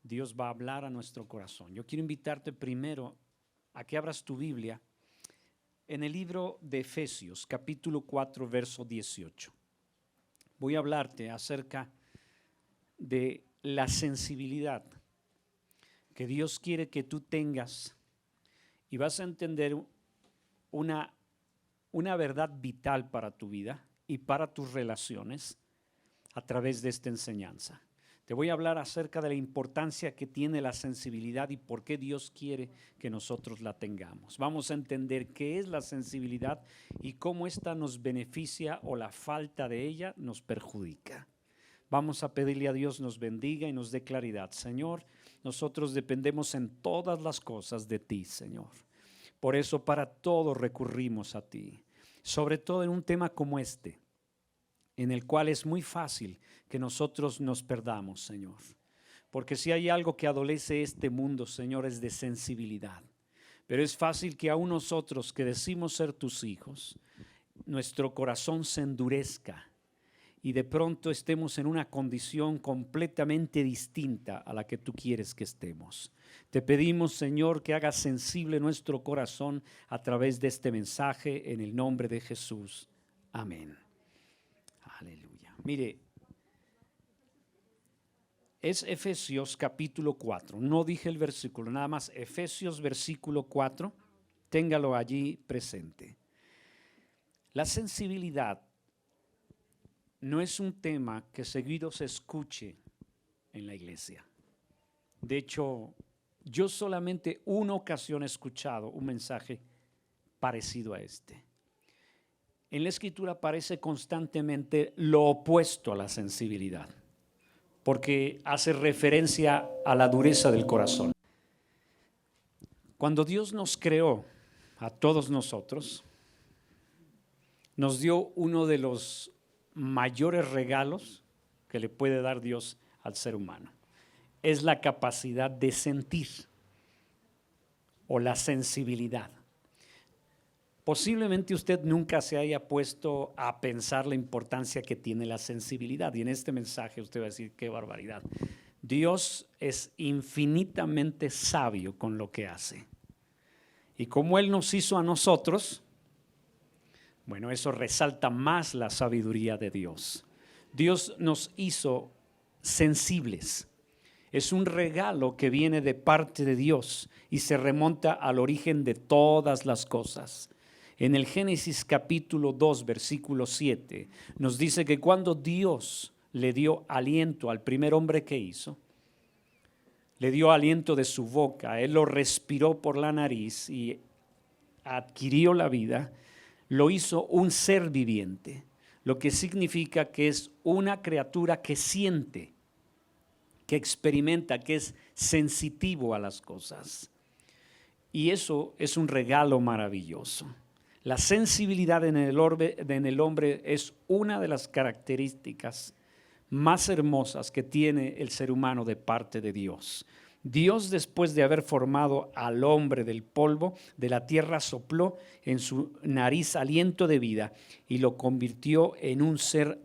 Dios va a hablar a nuestro corazón. Yo quiero invitarte primero a que abras tu Biblia en el libro de Efesios, capítulo 4, verso 18. Voy a hablarte acerca de la sensibilidad que Dios quiere que tú tengas y vas a entender una verdad vital para tu vida y para tus relaciones a través de esta enseñanza. Te voy a hablar acerca de la importancia que tiene la sensibilidad y por qué Dios quiere que nosotros la tengamos. Vamos a entender qué es la sensibilidad y cómo esta nos beneficia o la falta de ella nos perjudica. Vamos a pedirle a Dios nos bendiga y nos dé claridad. Señor, nosotros dependemos en todas las cosas de ti, Señor. Por eso para todo recurrimos a ti, sobre todo en un tema como este, en el cual es muy fácil que nosotros nos perdamos, Señor. Porque si hay algo que adolece este mundo, Señor, es de sensibilidad. Pero es fácil que aún nosotros que decimos ser tus hijos, nuestro corazón se endurezca y de pronto estemos en una condición completamente distinta a la que tú quieres que estemos. Te pedimos, Señor, que hagas sensible nuestro corazón a través de este mensaje en el nombre de Jesús. Amén. Aleluya. Mire, es Efesios capítulo 4. No dije el versículo, nada más Efesios versículo 4. Téngalo allí presente. La sensibilidad no es un tema que seguido se escuche en la iglesia. De hecho, yo solamente una ocasión he escuchado un mensaje parecido a este. En la Escritura aparece constantemente lo opuesto a la sensibilidad, porque hace referencia a la dureza del corazón. Cuando Dios nos creó a todos nosotros, nos dio uno de los mayores regalos que le puede dar Dios al ser humano. Es la capacidad de sentir o la sensibilidad. Posiblemente usted nunca se haya puesto a pensar la importancia que tiene la sensibilidad y en este mensaje usted va a decir qué barbaridad. Dios es infinitamente sabio con lo que hace y como Él nos hizo a nosotros, bueno, eso resalta más la sabiduría de Dios. Dios nos hizo sensibles. Es un regalo que viene de parte de Dios y se remonta al origen de todas las cosas. En el Génesis capítulo 2, versículo 7, nos dice que cuando Dios le dio aliento al primer hombre que hizo, le dio aliento de su boca, Él lo respiró por la nariz y adquirió la vida, lo hizo un ser viviente, lo que significa que es una criatura que siente, que experimenta, que es sensitivo a las cosas. Y eso es un regalo maravilloso. La sensibilidad en el hombre es una de las características más hermosas que tiene el ser humano de parte de Dios. Dios, después de haber formado al hombre del polvo de la tierra, sopló en su nariz aliento de vida y lo convirtió en un ser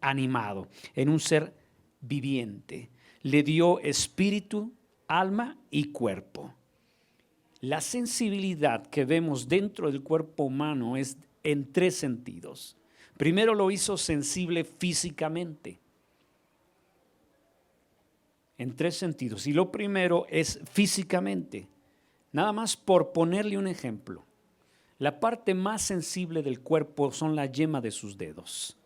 animado, en un ser viviente. Le dio espíritu, alma y cuerpo. La sensibilidad que vemos dentro del cuerpo humano es en tres sentidos. Primero lo hizo sensible físicamente. En tres sentidos. Y lo primero es físicamente. Nada más por ponerle un ejemplo. La parte más sensible del cuerpo son la yema de sus dedos.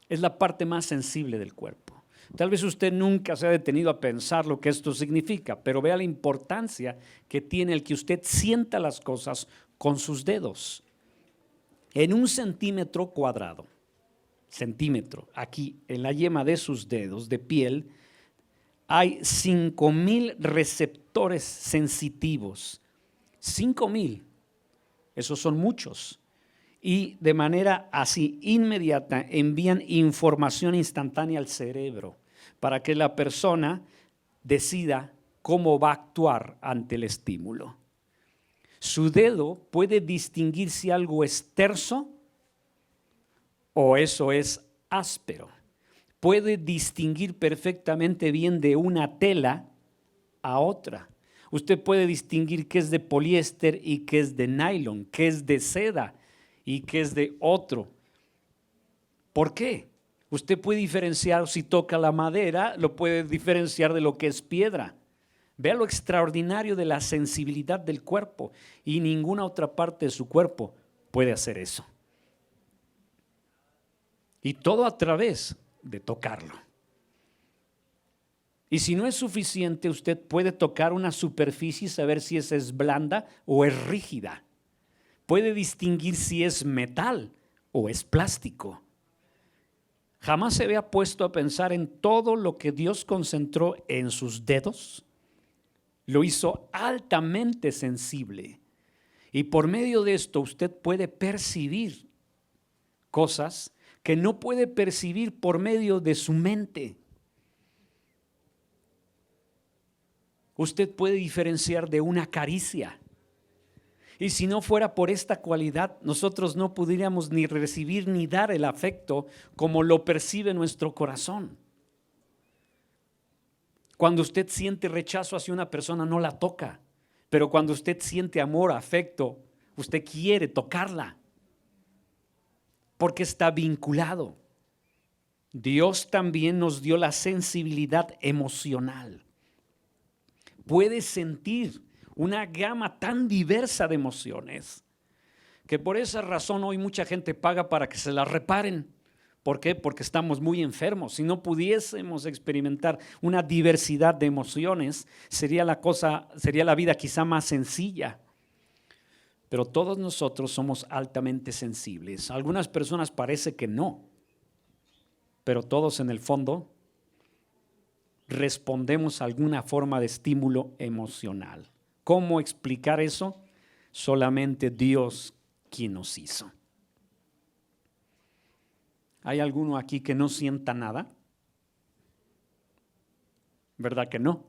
Es la parte más sensible del cuerpo. Tal vez usted nunca se ha detenido a pensar lo que esto significa, pero vea la importancia que tiene el que usted sienta las cosas con sus dedos. En 1 centímetro cuadrado, aquí en la yema de sus dedos de piel, hay 5,000 receptores sensitivos. 5,000, esos son muchos. Y de manera así inmediata envían información instantánea al cerebro para que la persona decida cómo va a actuar ante el estímulo. Su dedo puede distinguir si algo es terso o eso es áspero. Puede distinguir perfectamente bien de una tela a otra. Usted puede distinguir qué es de poliéster y qué es de nylon, qué es de seda y qué es de otro. ¿Por qué? Usted puede diferenciar, si toca la madera, lo puede diferenciar de lo que es piedra. Vea lo extraordinario de la sensibilidad del cuerpo, y ninguna otra parte de su cuerpo puede hacer eso. Y todo a través de tocarlo. Y si no es suficiente, usted puede tocar una superficie y saber si esa es blanda o es rígida. Puede distinguir si es metal o es plástico. Jamás se había puesto a pensar en todo lo que Dios concentró en sus dedos. Lo hizo altamente sensible. Y por medio de esto usted puede percibir cosas que no puede percibir por medio de su mente. Usted puede diferenciar de una caricia. Y si no fuera por esta cualidad, nosotros no pudiéramos ni recibir ni dar el afecto como lo percibe nuestro corazón. Cuando usted siente rechazo hacia una persona, no la toca. Pero cuando usted siente amor, afecto, usted quiere tocarla. Porque está vinculado. Dios también nos dio la sensibilidad emocional. Puede sentir una gama tan diversa de emociones que por esa razón hoy mucha gente paga para que se la reparen. ¿Por qué? Porque estamos muy enfermos. Si no pudiésemos experimentar una diversidad de emociones, sería la vida quizá más sencilla. Pero todos nosotros somos altamente sensibles. Algunas personas parece que no, pero todos en el fondo respondemos a alguna forma de estímulo emocional. ¿Cómo explicar eso? Solamente Dios quien nos hizo. ¿Hay alguno aquí que no sienta nada? ¿Verdad que no?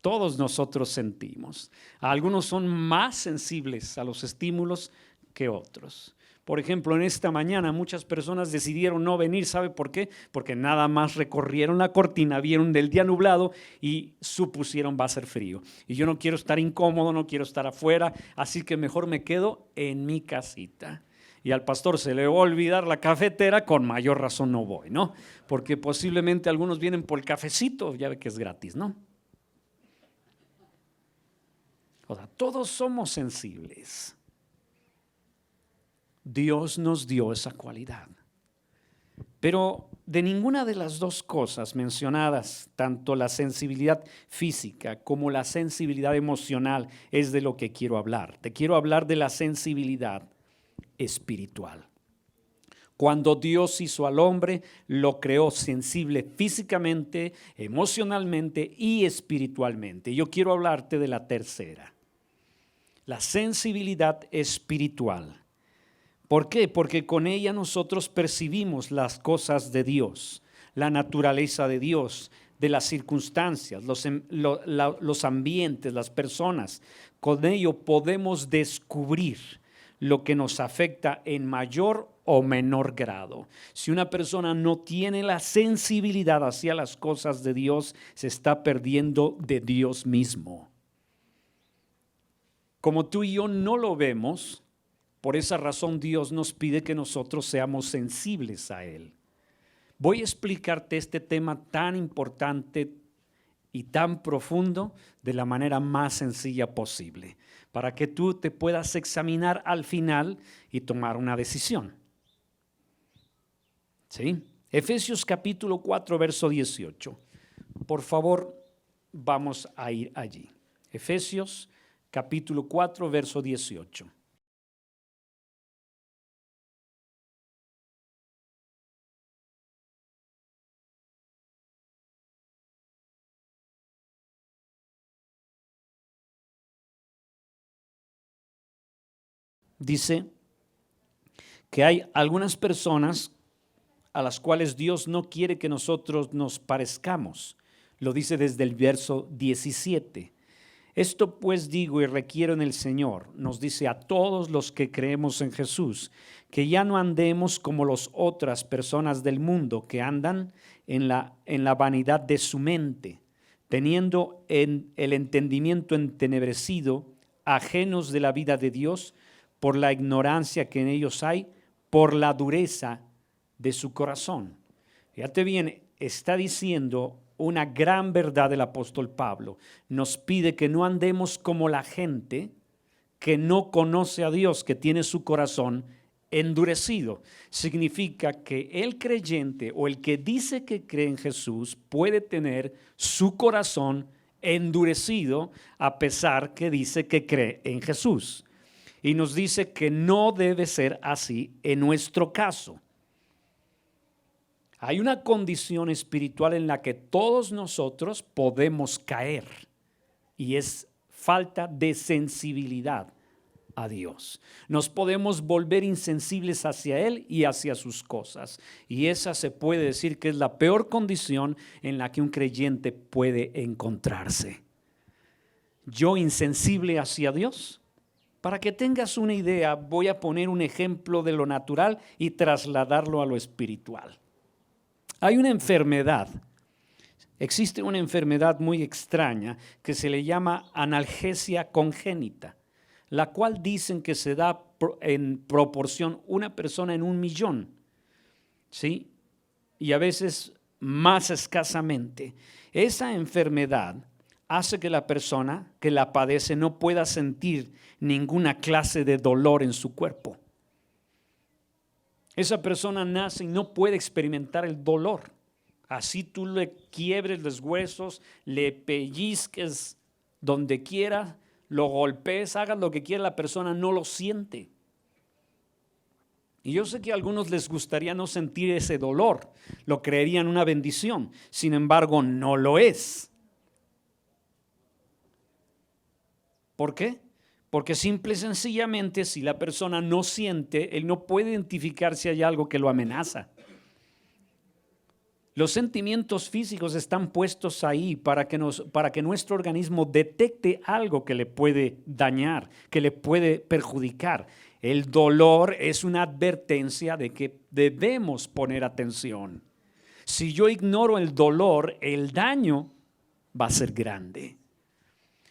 Todos nosotros sentimos. Algunos son más sensibles a los estímulos que otros. Por ejemplo, en esta mañana muchas personas decidieron no venir. ¿Sabe por qué? Porque nada más recorrieron la cortina, vieron del día nublado y supusieron va a ser frío. Y yo no quiero estar incómodo, no quiero estar afuera, así que mejor me quedo en mi casita. Y al pastor se le va a olvidar la cafetera, con mayor razón no voy, ¿no? Porque posiblemente algunos vienen por el cafecito, ya ve que es gratis, ¿no? O sea, todos somos sensibles. Dios nos dio esa cualidad. Pero de ninguna de las dos cosas mencionadas, tanto la sensibilidad física como la sensibilidad emocional, es de lo que quiero hablar. Te quiero hablar de la sensibilidad espiritual. Cuando Dios hizo al hombre, lo creó sensible físicamente, emocionalmente y espiritualmente. Yo quiero hablarte de la tercera, la sensibilidad espiritual. ¿Por qué? Porque con ella nosotros percibimos las cosas de Dios, la naturaleza de Dios, de las circunstancias, los ambientes, las personas. Con ello podemos descubrir lo que nos afecta en mayor o menor grado. Si una persona no tiene la sensibilidad hacia las cosas de Dios, se está perdiendo de Dios mismo. Como tú y yo no lo vemos, por esa razón Dios nos pide que nosotros seamos sensibles a Él. Voy a explicarte este tema tan importante y tan profundo de la manera más sencilla posible, para que tú te puedas examinar al final y tomar una decisión. ¿Sí? Efesios capítulo 4, verso 18. Por favor, vamos a ir allí. Efesios capítulo 4, verso 18. Dice que hay algunas personas a las cuales Dios no quiere que nosotros nos parezcamos. Lo dice desde el verso 17. Esto pues digo y requiero en el Señor, nos dice a todos los que creemos en Jesús, que ya no andemos como las otras personas del mundo que andan en la vanidad de su mente. teniendo el entendimiento entenebrecido, ajenos de la vida de Dios, por la ignorancia que en ellos hay, por la dureza de su corazón. Fíjate bien, está diciendo una gran verdad el apóstol Pablo. Nos pide que no andemos como la gente que no conoce a Dios, que tiene su corazón endurecido. Significa que el creyente o el que dice que cree en Jesús puede tener su corazón endurecido a pesar que dice que cree en Jesús. Y nos dice que no debe ser así en nuestro caso. Hay una condición espiritual en la que todos nosotros podemos caer y es falta de sensibilidad a Dios. Nos podemos volver insensibles hacia Él y hacia sus cosas. Y esa se puede decir que es la peor condición en la que un creyente puede encontrarse. Yo insensible hacia Dios. Para que tengas una idea, voy a poner un ejemplo de lo natural y trasladarlo a lo espiritual. Hay una enfermedad. Existe una enfermedad muy extraña que se le llama analgesia congénita, la cual dicen que se da en proporción una persona en 1,000,000, ¿sí? Y a veces más escasamente. Esa enfermedad hace que la persona que la padece no pueda sentir ninguna clase de dolor en su cuerpo. Esa persona nace y no puede experimentar el dolor. Así tú le quiebres los huesos, le pellizques donde quiera, lo golpees, hagas lo que quiera, la persona no lo siente. Y yo sé que a algunos les gustaría no sentir ese dolor, lo creerían una bendición, sin embargo no lo es. ¿Por qué? Porque simple y sencillamente si la persona no siente, él no puede identificar si hay algo que lo amenaza. Los sentimientos físicos están puestos ahí para que nuestro organismo detecte algo que le puede dañar, que le puede perjudicar. El dolor es una advertencia de que debemos poner atención. Si yo ignoro el dolor, el daño va a ser grande.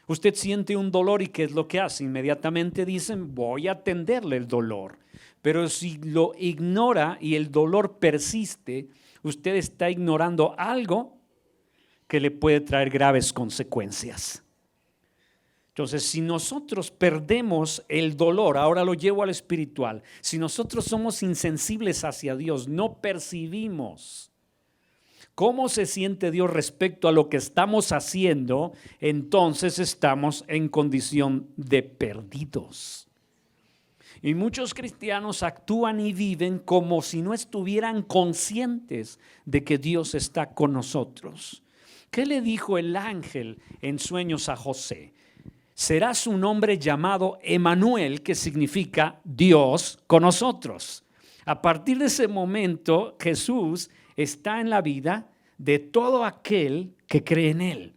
Usted siente un dolor y ¿qué es lo que hace? Inmediatamente dicen, voy a atenderle el dolor. Pero si lo ignora y el dolor persiste, usted está ignorando algo que le puede traer graves consecuencias. Entonces, si nosotros perdemos el dolor, ahora lo llevo al espiritual, si nosotros somos insensibles hacia Dios, no percibimos cómo se siente Dios respecto a lo que estamos haciendo, entonces estamos en condición de perdidos. Y muchos cristianos actúan y viven como si no estuvieran conscientes de que Dios está con nosotros. ¿Qué le dijo el ángel en sueños a José? Serás un hombre llamado Emanuel, que significa Dios con nosotros. A partir de ese momento, Jesús está en la vida de todo aquel que cree en Él.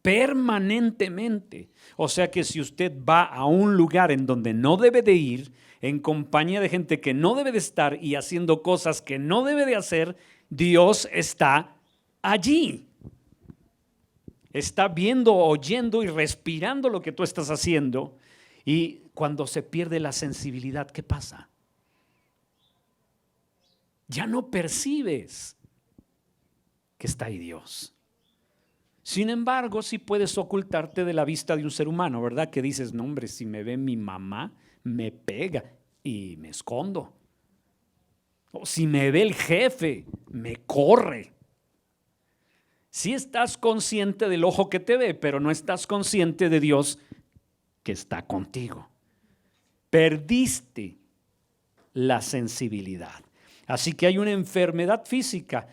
Permanentemente. O sea que si usted va a un lugar en donde no debe de ir, en compañía de gente que no debe de estar y haciendo cosas que no debe de hacer, Dios está allí. Está viendo, oyendo y respirando lo que tú estás haciendo. Y cuando se pierde la sensibilidad, ¿qué pasa? Ya no percibes que está ahí Dios. Sin embargo, sí puedes ocultarte de la vista de un ser humano, ¿verdad? Que dices, no hombre, si me ve mi mamá, me pega y me escondo. O si me ve el jefe, me corre. Sí estás consciente del ojo que te ve, pero no estás consciente de Dios que está contigo. Perdiste la sensibilidad. Así que hay una enfermedad física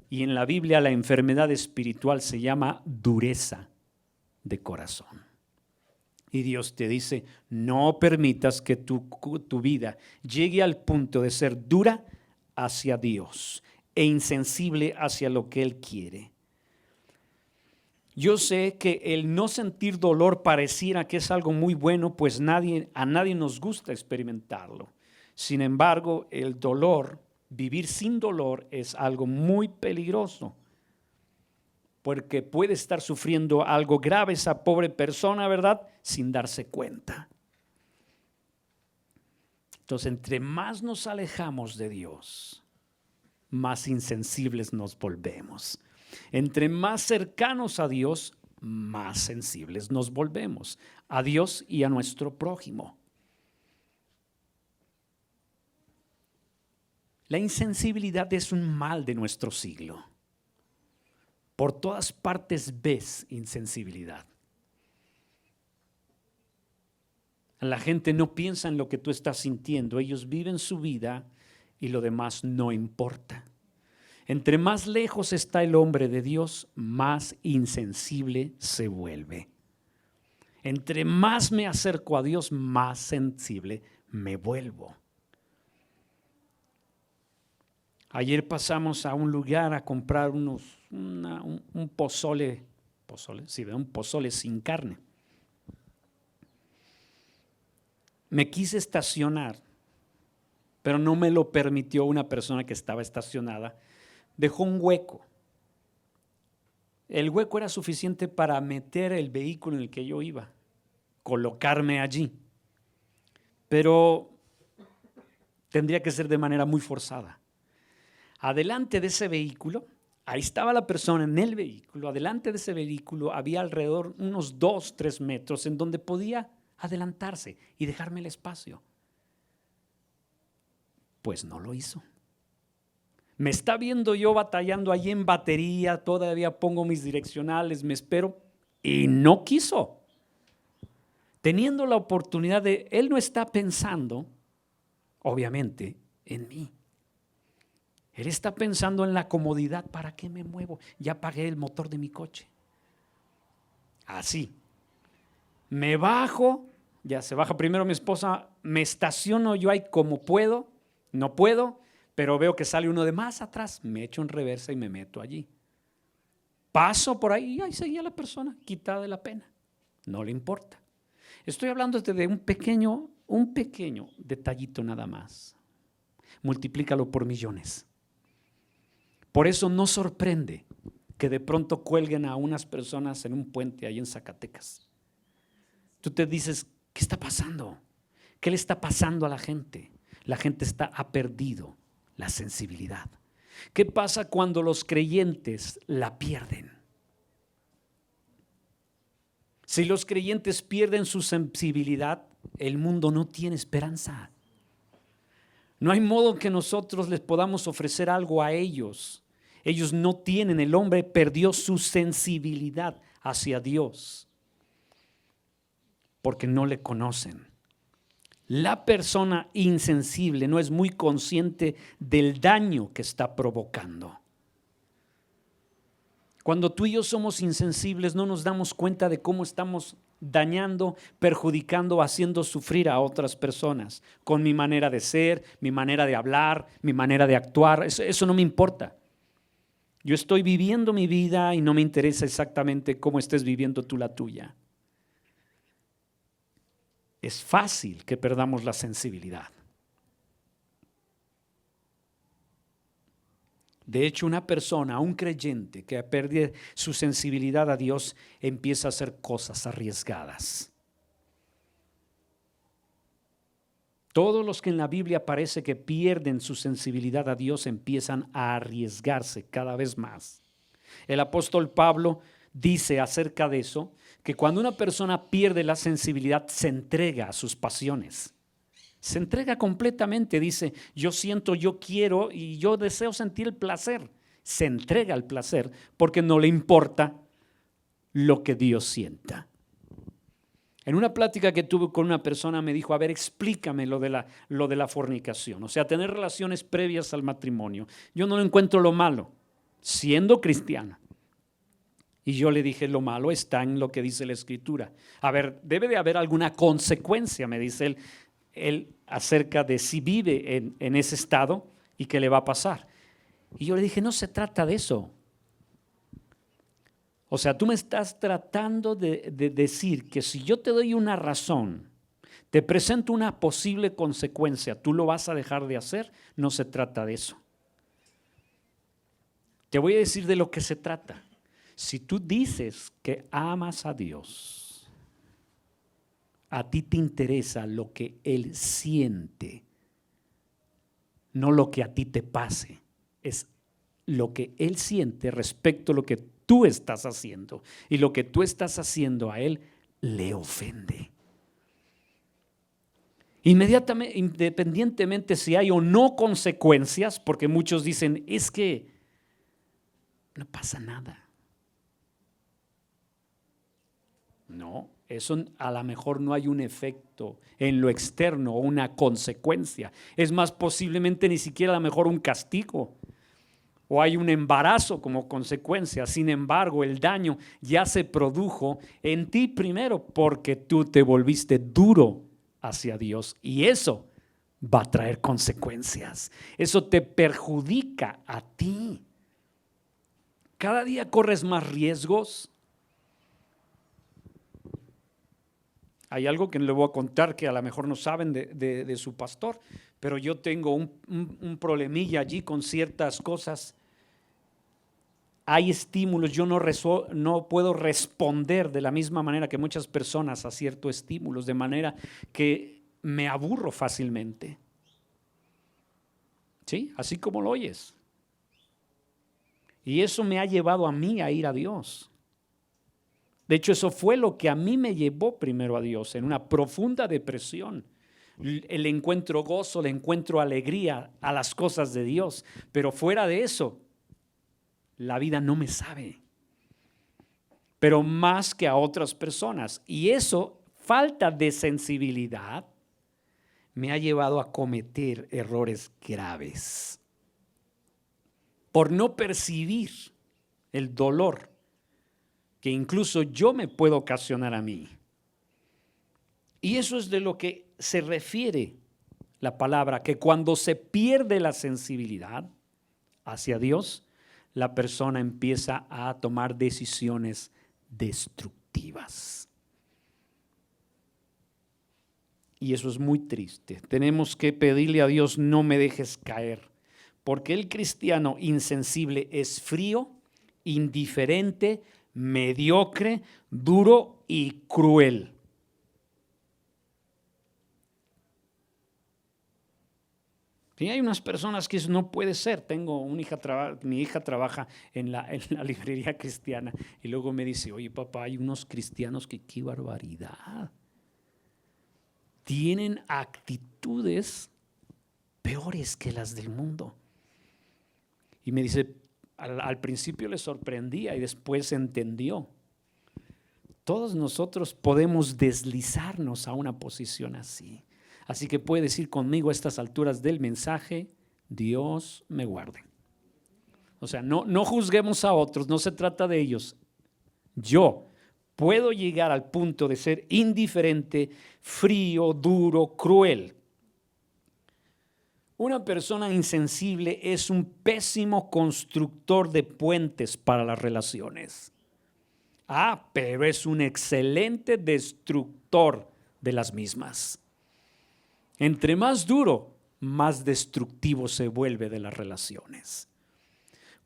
y en la Biblia la enfermedad espiritual se llama dureza de corazón. Y Dios te dice, no permitas que tu vida llegue al punto de ser dura hacia Dios e insensible hacia lo que Él quiere. Yo sé que el no sentir dolor pareciera que es algo muy bueno, pues a nadie nos gusta experimentarlo. Sin embargo, el dolor, vivir sin dolor es algo muy peligroso. porque puede estar sufriendo algo grave esa pobre persona, ¿verdad? Sin darse cuenta. Entonces, entre más nos alejamos de Dios, más insensibles nos volvemos. Entre más cercanos a Dios, más sensibles nos volvemos a Dios y a nuestro prójimo. La insensibilidad es un mal de nuestro siglo. Por todas partes ves insensibilidad. La gente no piensa en lo que tú estás sintiendo, ellos viven su vida y lo demás no importa. Entre más lejos está el hombre de Dios, más insensible se vuelve. Entre más me acerco a Dios, más sensible me vuelvo. Ayer pasamos a un lugar a comprar un pozole, un pozole sin carne. Me quise estacionar, pero no me lo permitió una persona que estaba estacionada. Dejó un hueco. El hueco era suficiente para meter el vehículo en el que yo iba, colocarme allí. Pero tendría que ser de manera muy forzada. Adelante de ese vehículo, ahí estaba la persona en el vehículo, adelante de ese vehículo había alrededor unos 2-3 metros en donde podía adelantarse y dejarme el espacio. Pues no lo hizo. Me está viendo yo batallando allí en batería, todavía pongo mis direccionales, me espero y no quiso. Teniendo la oportunidad él no está pensando, obviamente, en mí. Él está pensando en la comodidad. ¿Para qué me muevo? Ya apagué el motor de mi coche. Así. Me bajo, ya se baja primero mi esposa, me estaciono yo ahí como puedo, no puedo, pero veo que sale uno de más atrás, me echo en reversa y me meto allí. Paso por ahí y ahí seguía la persona, quitada de la pena. No le importa. Estoy hablando de un pequeño detallito nada más. Multiplícalo por millones. Por eso no sorprende que de pronto cuelguen a unas personas en un puente ahí en Zacatecas. Tú te dices, ¿qué está pasando? ¿Qué le está pasando a la gente? La gente ha perdido la sensibilidad. ¿Qué pasa cuando los creyentes la pierden? Si los creyentes pierden su sensibilidad, el mundo no tiene esperanza. No hay modo que nosotros les podamos ofrecer algo a ellos. Ellos no tienen, el hombre perdió su sensibilidad hacia Dios porque no le conocen. La persona insensible no es muy consciente del daño que está provocando. Cuando tú y yo somos insensibles, no nos damos cuenta de cómo estamos dañando, perjudicando, haciendo sufrir a otras personas con mi manera de ser, mi manera de hablar, mi manera de actuar. Eso no me importa. Yo estoy viviendo mi vida y no me interesa exactamente cómo estés viviendo tú la tuya. Es fácil que perdamos la sensibilidad. De hecho, una persona, un creyente que pierde su sensibilidad a Dios, empieza a hacer cosas arriesgadas. Todos los que en la Biblia parece que pierden su sensibilidad a Dios empiezan a arriesgarse cada vez más. El apóstol Pablo dice acerca de eso, que cuando una persona pierde la sensibilidad, se entrega a sus pasiones. Se entrega completamente, dice, yo siento, yo quiero y yo deseo sentir el placer. Se entrega al placer porque no le importa lo que Dios sienta. En una plática que tuve con una persona me dijo, a ver, explícame lo de la fornicación, o sea, tener relaciones previas al matrimonio. Yo no encuentro lo malo, siendo cristiana. Y yo le dije, lo malo está en lo que dice la Escritura. A ver, debe de haber alguna consecuencia, me dice él acerca de si vive en ese estado y qué le va a pasar. Y yo le dije, no se trata de eso. O sea, tú me estás tratando de decir que si yo te doy una razón, te presento una posible consecuencia, ¿tú lo vas a dejar de hacer? No se trata de eso. Te voy a decir de lo que se trata. Si tú dices que amas a Dios, a ti te interesa lo que Él siente, no lo que a ti te pase, es lo que Él siente respecto a lo que tú estás haciendo, y lo que tú estás haciendo a Él le ofende. Inmediatamente, independientemente si hay o no consecuencias, porque muchos dicen, es que no pasa nada. No, eso a lo mejor no hay un efecto en lo externo o una consecuencia. Es más, posiblemente ni siquiera a lo mejor un castigo o hay un embarazo como consecuencia. Sin embargo, el daño ya se produjo en ti primero porque tú te volviste duro hacia Dios, y eso va a traer consecuencias. Eso te perjudica a ti. Cada día corres más riesgos. Hay algo que le voy a contar que a lo mejor no saben de su pastor, pero yo tengo un problemilla allí con ciertas cosas. Hay estímulos, yo no puedo responder de la misma manera que muchas personas a ciertos estímulos, de manera que me aburro fácilmente. ¿Sí? Así como lo oyes. Y eso me ha llevado a mí a ir a Dios. De hecho, eso fue lo que a mí me llevó primero a Dios, en una profunda depresión. Le encuentro gozo, le encuentro alegría a las cosas de Dios, pero fuera de eso, la vida no me sabe, pero más que a otras personas. Y eso, falta de sensibilidad, me ha llevado a cometer errores graves por no percibir el dolor que incluso yo me puedo ocasionar a mí. Y eso es de lo que se refiere la palabra, que cuando se pierde la sensibilidad hacia Dios, la persona empieza a tomar decisiones destructivas. Y eso es muy triste. Tenemos que pedirle a Dios, no me dejes caer, porque el cristiano insensible es frío, indiferente, mediocre, duro y cruel. Sí, hay unas personas que eso no puede ser. Tengo una hija, mi hija trabaja en la librería cristiana y luego me dice, oye papá, hay unos cristianos que qué barbaridad. Tienen actitudes peores que las del mundo. Y me dice, al principio le sorprendía y después entendió. Todos nosotros podemos deslizarnos a una posición así. Así que puede decir conmigo a estas alturas del mensaje, Dios me guarde. O sea, no juzguemos a otros, no se trata de ellos. Yo puedo llegar al punto de ser indiferente, frío, duro, cruel. Una persona insensible es un pésimo constructor de puentes para las relaciones. Pero es un excelente destructor de las mismas. Entre más duro, más destructivo se vuelve de las relaciones.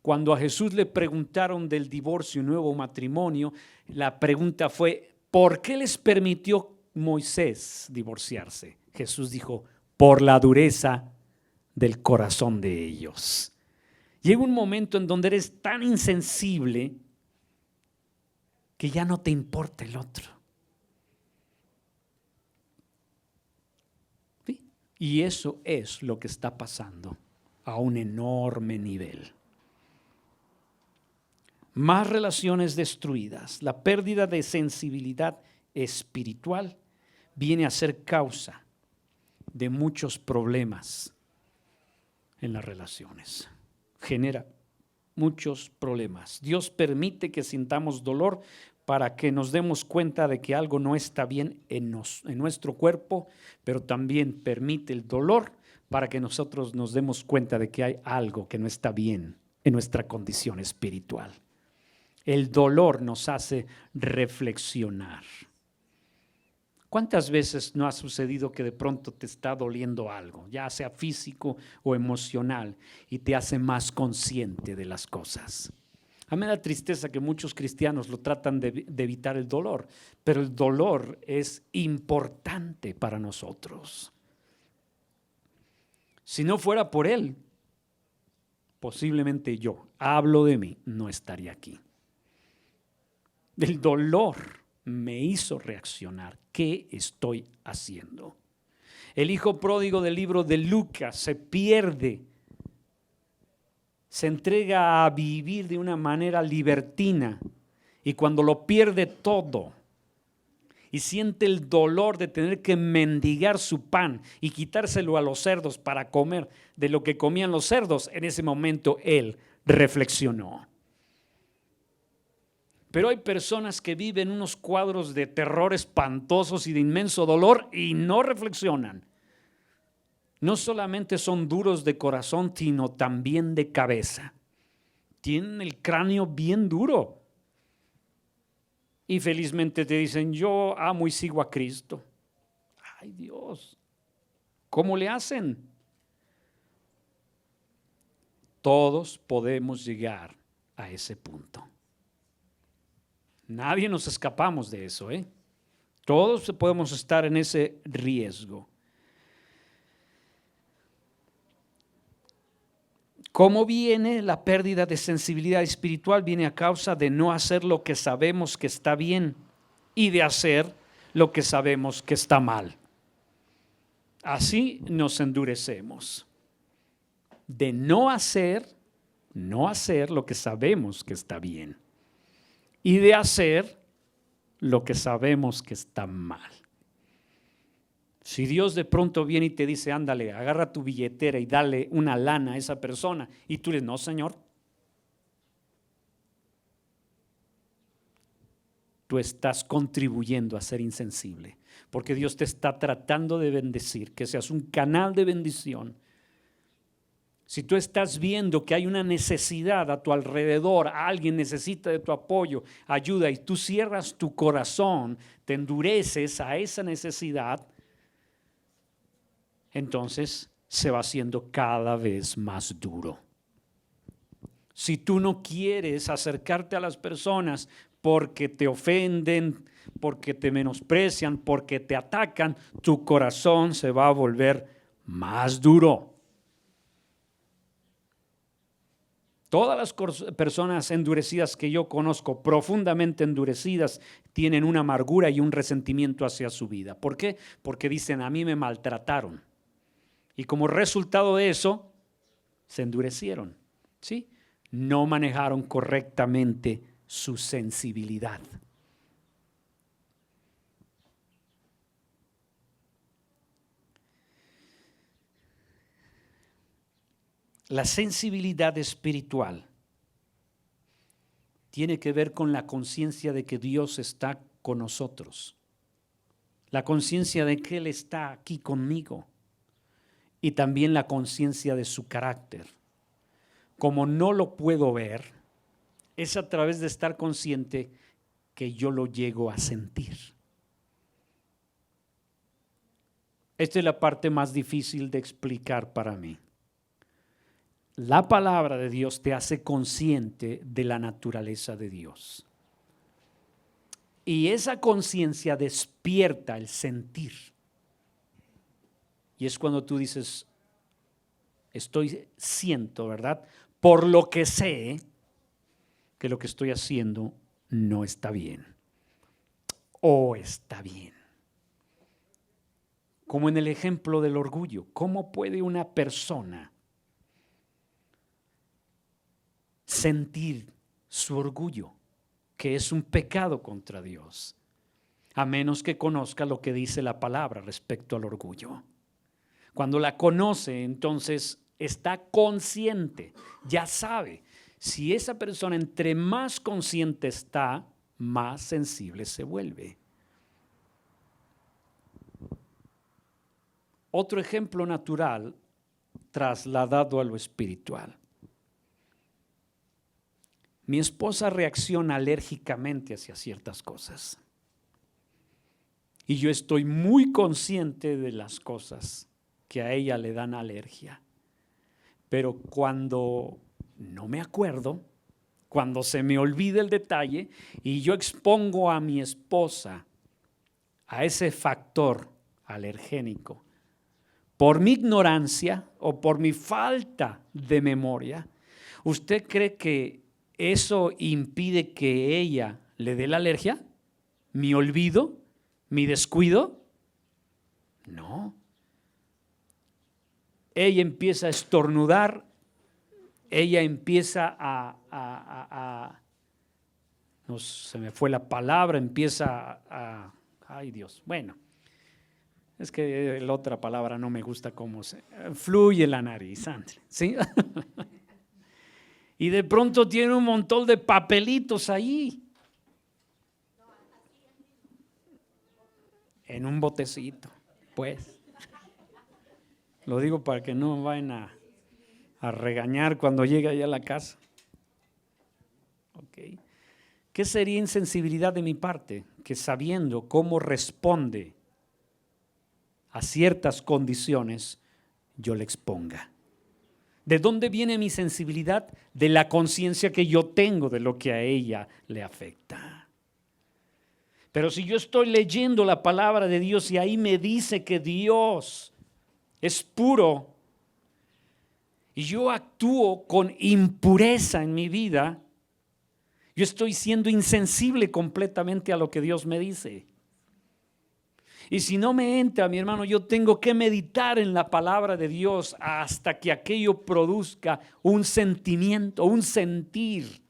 Cuando a Jesús le preguntaron del divorcio y nuevo matrimonio, la pregunta fue, ¿por qué les permitió Moisés divorciarse? Jesús dijo, por la dureza del corazón de ellos. Llega un momento en donde eres tan insensible que ya no te importa el otro. ¿Sí? Y eso es lo que está pasando a un enorme nivel. Más relaciones destruidas, la pérdida de sensibilidad espiritual viene a ser causa de muchos problemas en las relaciones. Genera muchos problemas. Dios permite que sintamos dolor para que nos demos cuenta de que algo no está bien en nuestro cuerpo, pero también permite el dolor para que nosotros nos demos cuenta de que hay algo que no está bien en nuestra condición espiritual. El dolor nos hace reflexionar. ¿Cuántas veces no ha sucedido que de pronto te está doliendo algo, ya sea físico o emocional, y te hace más consciente de las cosas? A mí me da tristeza que muchos cristianos lo tratan de evitar el dolor, pero el dolor es importante para nosotros. Si no fuera por él, posiblemente yo, hablo de mí, no estaría aquí. El dolor me hizo reaccionar. ¿Qué estoy haciendo? El hijo pródigo del libro de Lucas se pierde, se entrega a vivir de una manera libertina y cuando lo pierde todo y siente el dolor de tener que mendigar su pan y quitárselo a los cerdos para comer de lo que comían los cerdos, en ese momento él reflexionó. Pero hay personas que viven unos cuadros de terror espantosos y de inmenso dolor y no reflexionan. No solamente son duros de corazón, sino también de cabeza. Tienen el cráneo bien duro. Y felizmente te dicen, yo amo y sigo a Cristo. Ay Dios, ¿cómo le hacen? Todos podemos llegar a ese punto. Nadie nos escapamos de eso, ¿eh? Todos podemos estar en ese riesgo. ¿Cómo viene la pérdida de sensibilidad espiritual? Viene a causa de no hacer lo que sabemos que está bien y de hacer lo que sabemos que está mal. Así nos endurecemos. De no hacer lo que sabemos que está bien. Y de hacer lo que sabemos que está mal. Si Dios de pronto viene y te dice, ándale, agarra tu billetera y dale una lana a esa persona, y tú le dices, no, Señor. Tú estás contribuyendo a ser insensible, porque Dios te está tratando de bendecir, que seas un canal de bendición. Si tú estás viendo que hay una necesidad a tu alrededor, alguien necesita de tu apoyo, ayuda, y tú cierras tu corazón, te endureces a esa necesidad, entonces se va haciendo cada vez más duro. Si tú no quieres acercarte a las personas porque te ofenden, porque te menosprecian, porque te atacan, tu corazón se va a volver más duro. Todas las personas endurecidas que yo conozco, profundamente endurecidas, tienen una amargura y un resentimiento hacia su vida. ¿Por qué? Porque dicen, a mí me maltrataron. Y como resultado de eso, se endurecieron, ¿sí? No manejaron correctamente su sensibilidad. La sensibilidad espiritual tiene que ver con la conciencia de que Dios está con nosotros, la conciencia de que Él está aquí conmigo y también la conciencia de su carácter. Como no lo puedo ver, es a través de estar consciente que yo lo llego a sentir. Esta es la parte más difícil de explicar para mí. La palabra de Dios te hace consciente de la naturaleza de Dios. Y esa conciencia despierta el sentir. Y es cuando tú dices, siento, ¿verdad? Por lo que sé que lo que estoy haciendo no está bien. O está bien. Como en el ejemplo del orgullo. ¿Cómo puede una persona sentir su orgullo, que es un pecado contra Dios, a menos que conozca lo que dice la palabra respecto al orgullo? Cuando la conoce, entonces está consciente, ya sabe. Si esa persona entre más consciente está, más sensible se vuelve. Otro ejemplo natural trasladado a lo espiritual. Mi esposa reacciona alérgicamente hacia ciertas cosas. Y yo estoy muy consciente de las cosas que a ella le dan alergia. Pero cuando no me acuerdo, cuando se me olvida el detalle y yo expongo a mi esposa a ese factor alergénico, por mi ignorancia o por mi falta de memoria, ¿usted cree que eso impide que ella le dé la alergia? ¿Mi olvido? ¿Mi descuido? No. Ella empieza a estornudar, ella empieza no se me fue la palabra, empieza ay Dios, bueno, es que la otra palabra no me gusta cómo fluye la nariz, ¿sí? Y de pronto tiene un montón de papelitos ahí, en un botecito, pues. Lo digo para que no vayan a regañar cuando llegue allá a la casa. Okay. ¿Qué sería insensibilidad de mi parte? Que sabiendo cómo responde a ciertas condiciones, yo le exponga. ¿De dónde viene mi sensibilidad? De la conciencia que yo tengo de lo que a ella le afecta. Pero si yo estoy leyendo la palabra de Dios y ahí me dice que Dios es puro y yo actúo con impureza en mi vida, yo estoy siendo insensible completamente a lo que Dios me dice. Y si no me entra, mi hermano, yo tengo que meditar en la palabra de Dios hasta que aquello produzca un sentimiento, un sentir,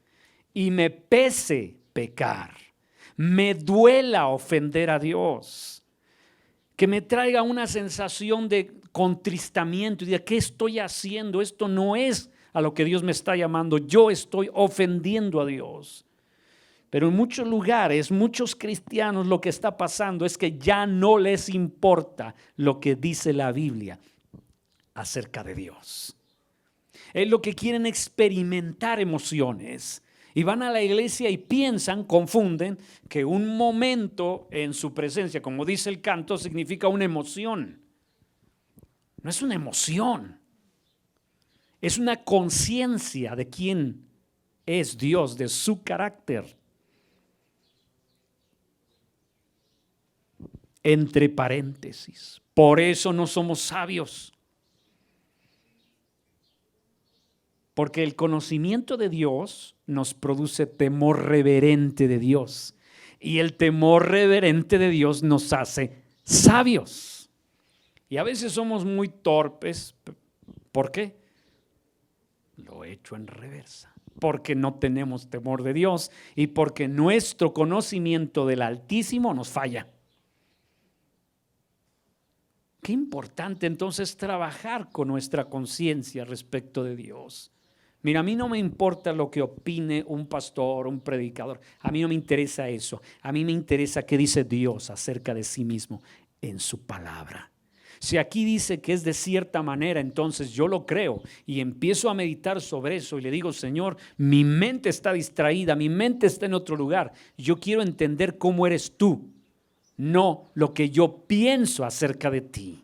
y me pese pecar, me duela ofender a Dios, que me traiga una sensación de contristamiento y de ¿qué estoy haciendo? Esto no es a lo que Dios me está llamando, yo estoy ofendiendo a Dios. Pero en muchos lugares, muchos cristianos, lo que está pasando es que ya no les importa lo que dice la Biblia acerca de Dios. Es lo que quieren experimentar emociones. Y van a la iglesia y piensan, confunden, que un momento en su presencia, como dice el canto, significa una emoción. No es una emoción. Es una conciencia de quién es Dios, de su carácter. Entre paréntesis, por eso no somos sabios. Porque el conocimiento de Dios nos produce temor reverente de Dios. Y el temor reverente de Dios nos hace sabios. Y a veces somos muy torpes. ¿Por qué? Lo he hecho en reversa. Porque no tenemos temor de Dios y porque nuestro conocimiento del Altísimo nos falla. Qué importante entonces trabajar con nuestra conciencia respecto de Dios. Mira, a mí no me importa lo que opine un pastor, un predicador. A mí no me interesa eso. A mí me interesa qué dice Dios acerca de sí mismo en su palabra. Si aquí dice que es de cierta manera, entonces yo lo creo y empiezo a meditar sobre eso y le digo, Señor, mi mente está distraída, mi mente está en otro lugar. Yo quiero entender cómo eres tú, no lo que yo pienso acerca de ti.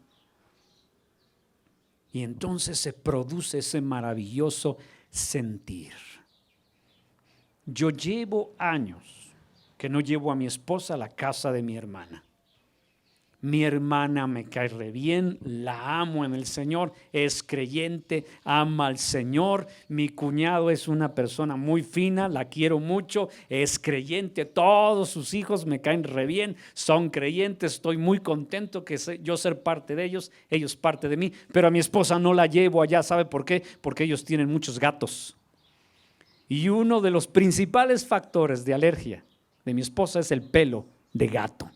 Y entonces se produce ese maravilloso sentir. Yo llevo años que no llevo a mi esposa a la casa de mi hermana. Mi hermana me cae re bien, la amo en el Señor, es creyente, ama al Señor. Mi cuñado es una persona muy fina, la quiero mucho, es creyente. Todos sus hijos me caen re bien, son creyentes. Estoy muy contento que yo ser parte de ellos parte de mí. Pero a mi esposa no la llevo allá, ¿sabe por qué? Porque ellos tienen muchos gatos. Y uno de los principales factores de alergia de mi esposa es el pelo de gato.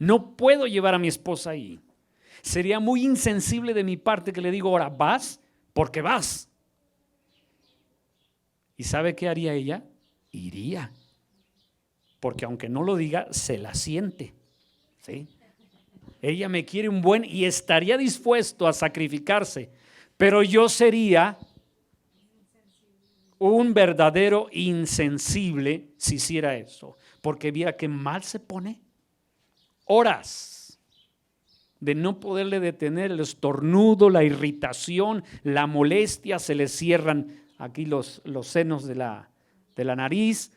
No puedo llevar a mi esposa ahí. Sería muy insensible de mi parte que le digo, ahora vas porque vas. ¿Y sabe qué haría ella? Iría. Porque aunque no lo diga, se la siente. ¿Sí? Ella me quiere un buen y estaría dispuesto a sacrificarse. Pero yo sería un verdadero insensible si hiciera eso. Porque viera que mal se pone. Horas de no poderle detener el estornudo, la irritación, la molestia, se le cierran aquí los senos de la de la nariz.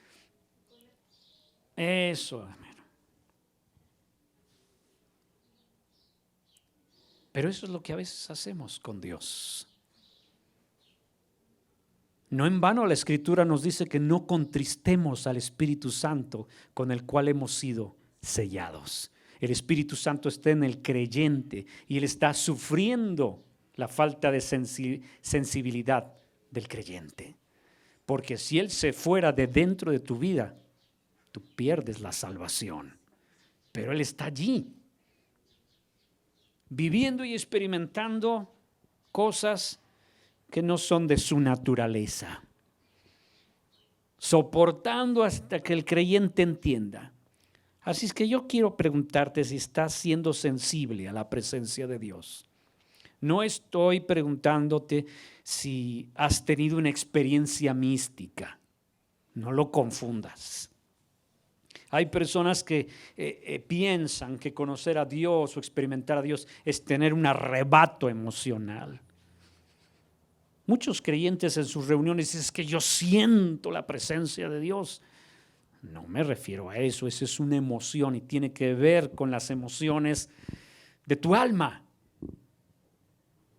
Eso, hermano. Pero eso es lo que a veces hacemos con Dios. No en vano la Escritura nos dice que no contristemos al Espíritu Santo con el cual hemos sido sellados. El Espíritu Santo está en el creyente y él está sufriendo la falta de sensibilidad del creyente. Porque si él se fuera de dentro de tu vida, tú pierdes la salvación. Pero él está allí, viviendo y experimentando cosas que no son de su naturaleza, soportando hasta que el creyente entienda. Así es que yo quiero preguntarte si estás siendo sensible a la presencia de Dios. No estoy preguntándote si has tenido una experiencia mística. No lo confundas. Hay personas que piensan que conocer a Dios o experimentar a Dios es tener un arrebato emocional. Muchos creyentes en sus reuniones dicen, es que yo siento la presencia de Dios. No me refiero a eso, esa es una emoción y tiene que ver con las emociones de tu alma.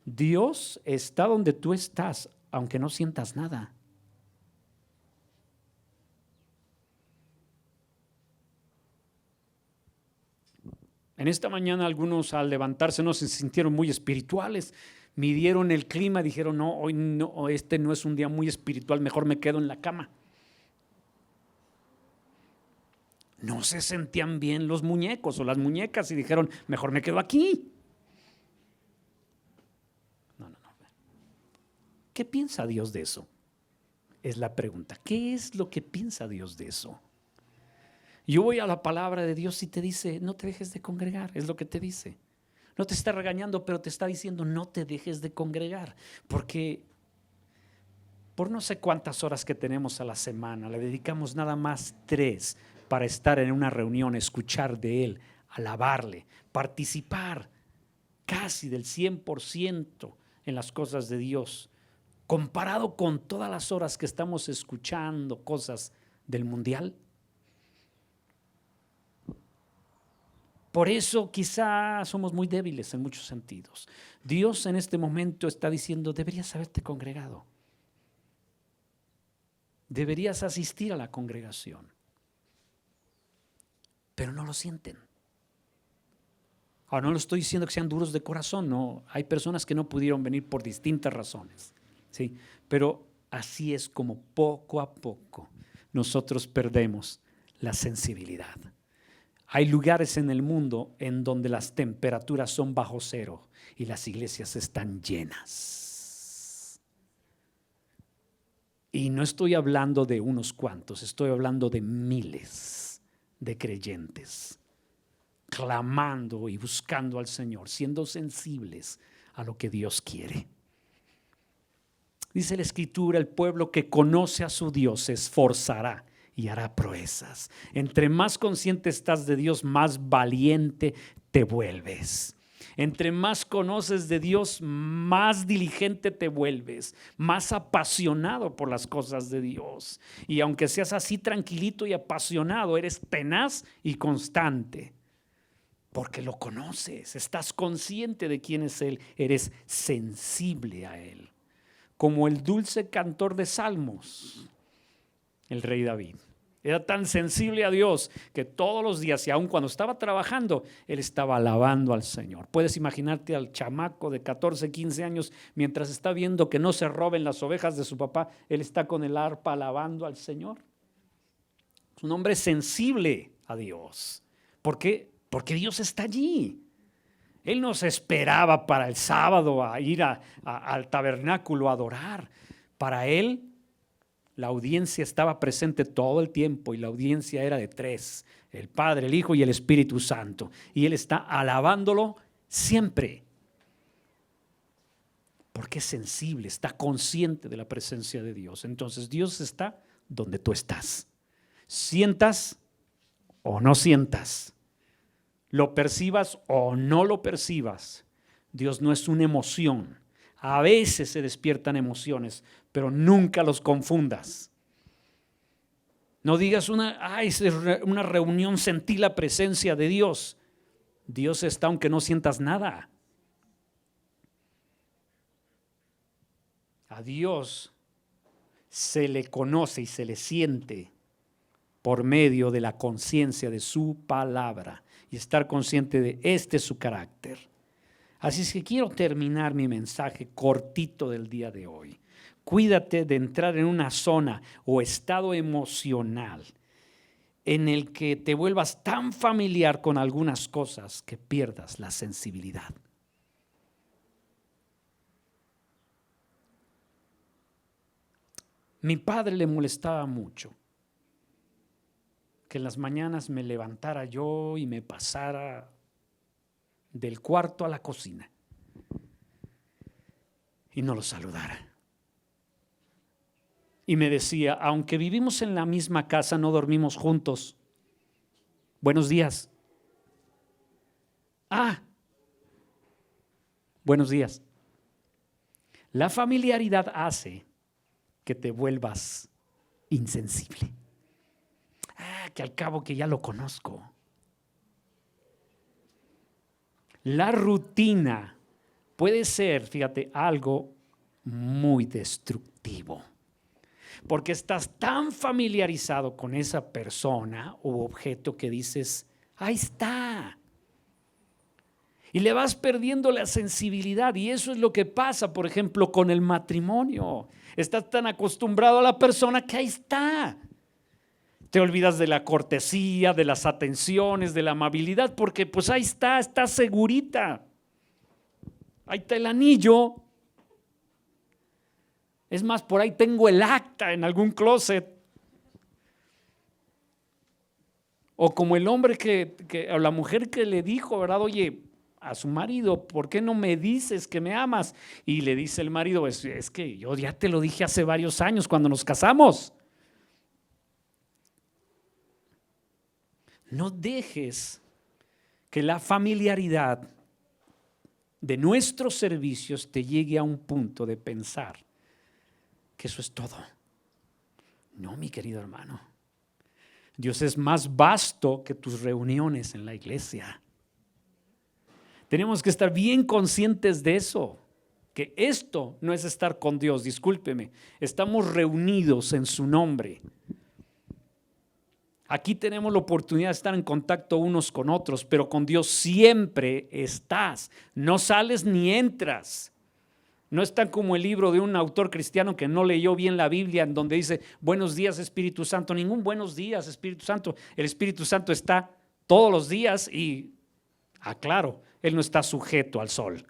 Dios está donde tú estás, aunque no sientas nada. En esta mañana algunos al levantarse no se sintieron muy espirituales. Midieron el clima, dijeron, no, hoy no, este no es un día muy espiritual, mejor me quedo en la cama. No se sentían bien los muñecos o las muñecas y dijeron, mejor me quedo aquí. No. ¿Qué piensa Dios de eso? Es la pregunta. ¿Qué es lo que piensa Dios de eso? Yo voy a la palabra de Dios y te dice, no te dejes de congregar, es lo que te dice. No te está regañando, pero te está diciendo no te dejes de congregar, porque por no sé cuántas horas que tenemos a la semana, le dedicamos nada más 3 para estar en una reunión, escuchar de Él, alabarle, participar casi del 100% en las cosas de Dios, comparado con todas las horas que estamos escuchando cosas del mundial. Por eso quizá somos muy débiles en muchos sentidos. Dios en este momento está diciendo, deberías haberte congregado. Deberías asistir a la congregación. Pero no lo sienten. Ahora no lo estoy diciendo que sean duros de corazón, no. Hay personas que no pudieron venir por distintas razones, ¿sí? Pero así es como poco a poco nosotros perdemos la sensibilidad. Hay lugares en el mundo en donde las temperaturas son bajo cero y las iglesias están llenas. Y no estoy hablando de unos cuantos, estoy hablando de miles de creyentes clamando y buscando al Señor, siendo sensibles a lo que Dios quiere. Dice la Escritura, el pueblo que conoce a su Dios se esforzará y hará proezas. Entre más consciente estás de Dios, más valiente te vuelves. Entre más conoces de Dios, más diligente te vuelves, más apasionado por las cosas de Dios. Y aunque seas así tranquilito y apasionado, eres tenaz y constante, porque lo conoces, estás consciente de quién es Él, eres sensible a Él. Como el dulce cantor de salmos, el rey David. Era tan sensible a Dios que todos los días y aun cuando estaba trabajando, él estaba alabando al Señor. Puedes imaginarte al chamaco de 14, 15 años, mientras está viendo que no se roben las ovejas de su papá, él está con el arpa alabando al Señor. Es un hombre sensible a Dios. ¿Por qué? Porque Dios está allí. Él no se esperaba para el sábado a ir al tabernáculo a adorar. Para él, la audiencia estaba presente todo el tiempo y la audiencia era de 3, el Padre, el Hijo y el Espíritu Santo. Y él está alabándolo siempre. Porque es sensible, está consciente de la presencia de Dios. Entonces Dios está donde tú estás. Sientas o no sientas, lo percibas o no lo percibas, Dios no es una emoción. A veces se despiertan emociones, pero nunca los confundas. No digas una reunión, sentí la presencia de Dios. Dios está aunque no sientas nada. A Dios se le conoce y se le siente por medio de la conciencia de su palabra y estar consciente de este es su carácter. Así es que quiero terminar mi mensaje cortito del día de hoy. Cuídate de entrar en una zona o estado emocional en el que te vuelvas tan familiar con algunas cosas que pierdas la sensibilidad. Mi padre le molestaba mucho que en las mañanas me levantara yo y me pasara del cuarto a la cocina y no lo saludara. Y me decía, aunque vivimos en la misma casa, no dormimos juntos. Buenos días. Buenos días. La familiaridad hace que te vuelvas insensible. Que al cabo que ya lo conozco. La rutina puede ser, fíjate, algo muy destructivo. Porque estás tan familiarizado con esa persona u objeto que dices, ahí está. Y le vas perdiendo la sensibilidad, y eso es lo que pasa, por ejemplo, con el matrimonio. Estás tan acostumbrado a la persona que ahí está. Te olvidas de la cortesía, de las atenciones, de la amabilidad, porque pues ahí está segurita. Ahí está el anillo. Es más, por ahí tengo el acta en algún closet. O como el hombre o la mujer que le dijo, ¿verdad? Oye, a su marido, ¿por qué no me dices que me amas? Y le dice el marido, es que yo ya te lo dije hace varios años cuando nos casamos. No dejes que la familiaridad de nuestros servicios te llegue a un punto de pensar que eso es todo. No, mi querido hermano. Dios es más vasto que tus reuniones en la iglesia. Tenemos que estar bien conscientes de eso, que esto no es estar con Dios, discúlpeme, estamos reunidos en su nombre. Aquí tenemos la oportunidad de estar en contacto unos con otros, pero con Dios siempre estás, no sales ni entras. No es tan como el libro de un autor cristiano que no leyó bien la Biblia, en donde dice, buenos días Espíritu Santo. Ningún buenos días Espíritu Santo. El Espíritu Santo está todos los días y, claro, Él no está sujeto al sol.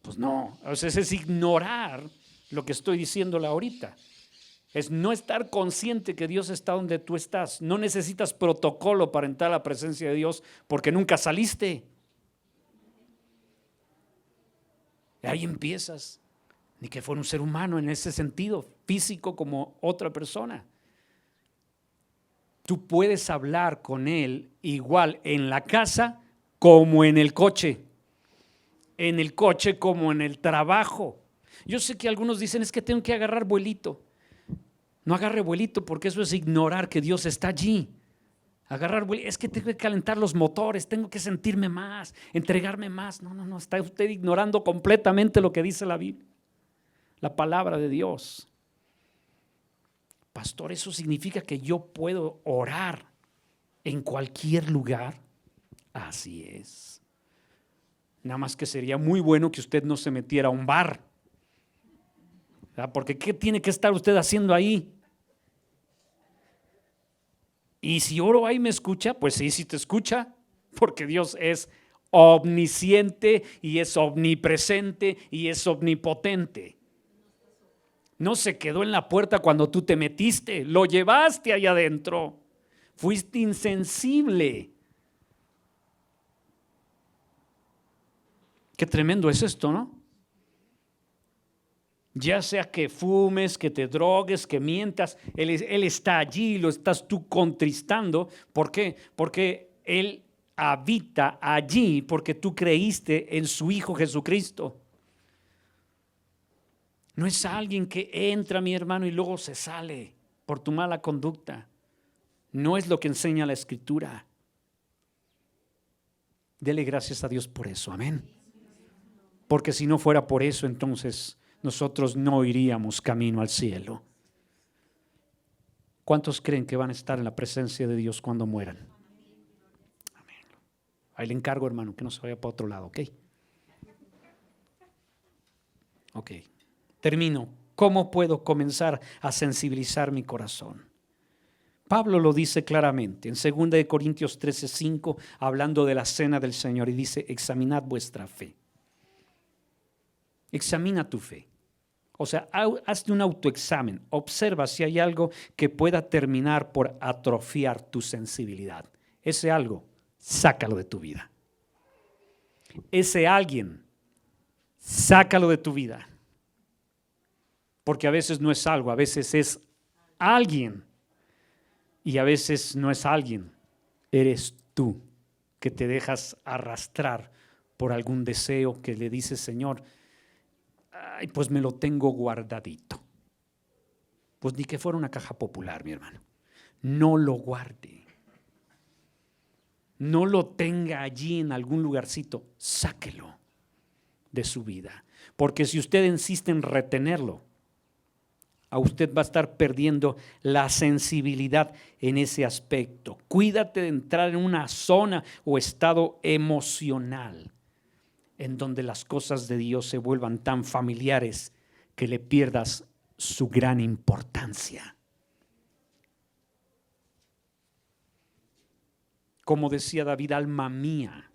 Pues no, o sea, es ignorar lo que estoy diciéndole ahorita. Es no estar consciente que Dios está donde tú estás. No necesitas protocolo para entrar a la presencia de Dios porque nunca saliste. Y ahí empiezas. Ni que fuera un ser humano en ese sentido, físico como otra persona. Tú puedes hablar con Él igual en la casa como en el coche. En el coche como en el trabajo. Yo sé que algunos dicen, es que tengo que agarrar vuelito. No agarre vuelito porque eso es ignorar que Dios está allí. Agarrar vuelito, es que tengo que calentar los motores, tengo que sentirme más, entregarme más. No, está usted ignorando completamente lo que dice la Biblia, la palabra de Dios. Pastor, ¿eso significa que yo puedo orar en cualquier lugar? Así es. Nada más que sería muy bueno que usted no se metiera a un bar. Porque ¿qué tiene que estar usted haciendo ahí? Y si oro ahí me escucha, pues sí te escucha, porque Dios es omnisciente y es omnipresente y es omnipotente. No se quedó en la puerta cuando tú te metiste, lo llevaste allá adentro, fuiste insensible. Qué tremendo es esto, ¿no? Ya sea que fumes, que te drogues, que mientas, Él está allí, lo estás tú contristando. ¿Por qué? Porque Él habita allí, porque tú creíste en su Hijo Jesucristo. No es alguien que entra, mi hermano, y luego se sale por tu mala conducta. No es lo que enseña la Escritura. Dele gracias a Dios por eso, amén. Porque si no fuera por eso, entonces nosotros no iríamos camino al cielo. ¿Cuántos creen que van a estar en la presencia de Dios cuando mueran? Amén. Ahí le encargo, hermano, que no se vaya para otro lado, ¿ok? Ok. Termino. ¿Cómo puedo comenzar a sensibilizar mi corazón? Pablo lo dice claramente en 2 Corintios 13:5, hablando de la cena del Señor, y dice: examinad vuestra fe. Examina tu fe. O sea, hazte un autoexamen. Observa si hay algo que pueda terminar por atrofiar tu sensibilidad. Ese algo, sácalo de tu vida. Ese alguien, sácalo de tu vida. Porque a veces no es algo, a veces es alguien. Y a veces no es alguien, eres tú que te dejas arrastrar por algún deseo que le dices: Señor, ay, pues me lo tengo guardadito. Pues ni que fuera una caja popular, mi hermano. No lo guarde. No lo tenga allí en algún lugarcito. Sáquelo de su vida. Porque si usted insiste en retenerlo, a usted va a estar perdiendo la sensibilidad en ese aspecto. Cuídate de entrar en una zona o estado emocional en donde las cosas de Dios se vuelvan tan familiares que le pierdas su gran importancia. Como decía David: alma mía,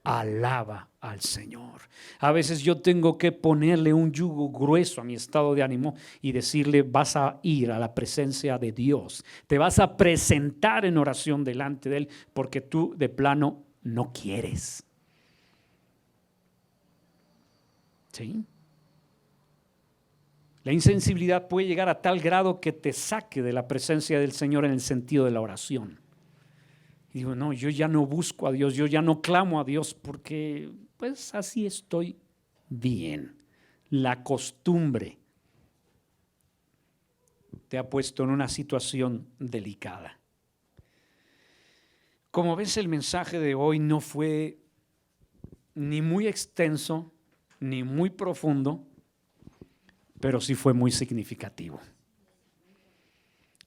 alaba al Señor. A veces yo tengo que ponerle un yugo grueso a mi estado de ánimo y decirle: vas a ir a la presencia de Dios, te vas a presentar en oración delante de Él, porque tú de plano no quieres. ¿Sí? La insensibilidad puede llegar a tal grado que te saque de la presencia del Señor en el sentido de la oración. Y digo: no, yo ya no busco a Dios, yo ya no clamo a Dios porque pues así estoy bien. La costumbre te ha puesto en una situación delicada. Como ves, el mensaje de hoy no fue ni muy extenso ni muy profundo, pero sí fue muy significativo.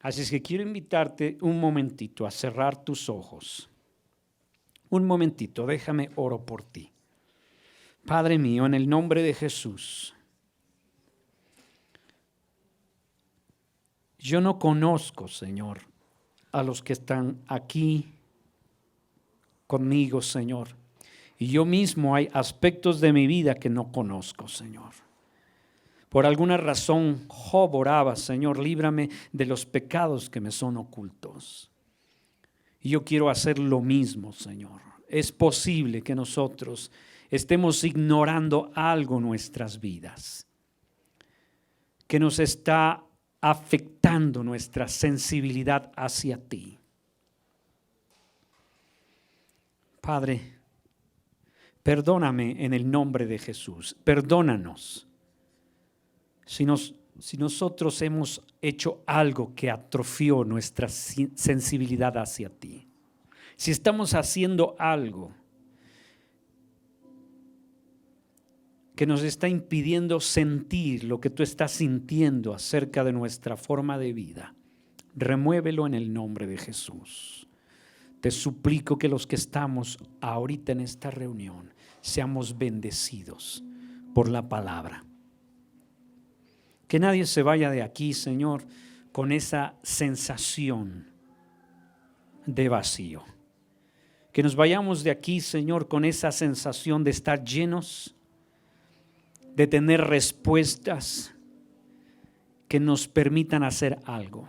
Así es que quiero invitarte un momentito a cerrar tus ojos. Un momentito, déjame oro por ti. Padre mío, en el nombre de Jesús, yo no conozco, Señor, a los que están aquí conmigo, Señor. Y yo mismo hay aspectos de mi vida que no conozco, Señor. Por alguna razón, Job oraba: Señor, líbrame de los pecados que me son ocultos. Y yo quiero hacer lo mismo, Señor. Es posible que nosotros estemos ignorando algo en nuestras vidas, que nos está afectando nuestra sensibilidad hacia ti. Padre, perdóname en el nombre de Jesús. Perdónanos si nosotros hemos hecho algo que atrofió nuestra sensibilidad hacia ti. Si estamos haciendo algo que nos está impidiendo sentir lo que tú estás sintiendo acerca de nuestra forma de vida, remuévelo en el nombre de Jesús. Te suplico que los que estamos ahorita en esta reunión seamos bendecidos por la palabra. Que nadie se vaya de aquí, Señor, con esa sensación de vacío. Que nos vayamos de aquí, Señor, con esa sensación de estar llenos, de tener respuestas que nos permitan hacer algo.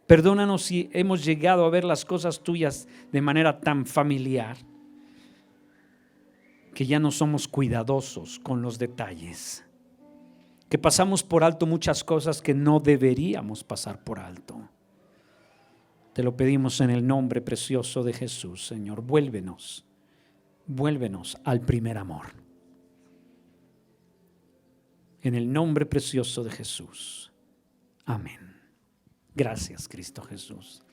Perdónanos si hemos llegado a ver las cosas tuyas de manera tan familiar que ya no somos cuidadosos con los detalles, que pasamos por alto muchas cosas que no deberíamos pasar por alto. Te lo pedimos en el nombre precioso de Jesús, Señor. Vuélvenos al primer amor. En el nombre precioso de Jesús. Amén. Gracias, Cristo Jesús.